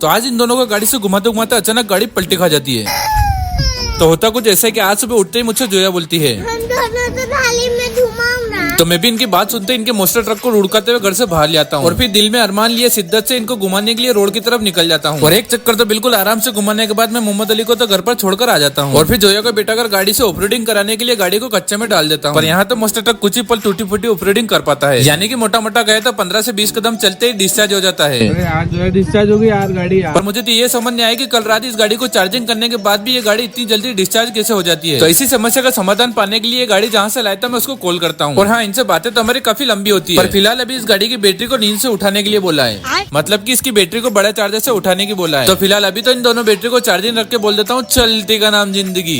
तो आज इन दोनों को गाड़ी से घुमाते घुमाते अचानक गाड़ी पलटी खा जाती है। तो होता कुछ ऐसा है कि आज सुबह उठते ही मुझसे जोया बोलती है, हम दोनों तो थाली में घुमाऊं ना। तो मैं भी इनकी बात सुनते इनके मोस्टर ट्रक को लुढ़काते हुए घर से बाहर ले आता हूँ और फिर दिल में अरमान लिए शिद्दत से इनको घुमाने के लिए रोड की तरफ निकल जाता हूँ। और एक चक्कर तो बिल्कुल आराम से घुमाने के बाद मैं मोहम्मद अली को तो घर पर छोड़कर आ जाता हूँ और फिर जोया को बिठाकर गाड़ी से ऑफरोडिंग कराने के लिए गाड़ी को कच्चे में डाल देता हूँ। पर यहाँ तो मोस्टर ट्रक कुछ ही पल टूटी फूटी ऑफरोडिंग कर पाता है, यानी कि मोटा मोटा गए तो 15 से 20 कदम चलते ही डिस्चार्ज हो जाता है। अरे यार जो है डिस्चार्ज होगी यार गाड़ी यार। पर मुझे तो ये समझ नहीं आया कि कल रात इस गाड़ी को चार्जिंग करने के बाद भी ये गाड़ी इतनी जल्दी डिस्चार्ज कैसे हो जाती है। तो इसी समस्या का समाधान पाने के लिए ये गाड़ी जहाँ से लाया था मैं उसको कॉल करता हूँ। और हाँ, इनसे बातें तो हमारी काफी लंबी होती है, पर फिलहाल अभी इस गाड़ी की बैटरी को नींद से उठाने के लिए बोला है, मतलब कि इसकी बैटरी को बड़ा चार्जर से उठाने की बोला है। तो फिलहाल अभी तो इन दोनों बैटरी को चार्जिंग रख के बोल देता हूँ, चलती का नाम जिंदगी।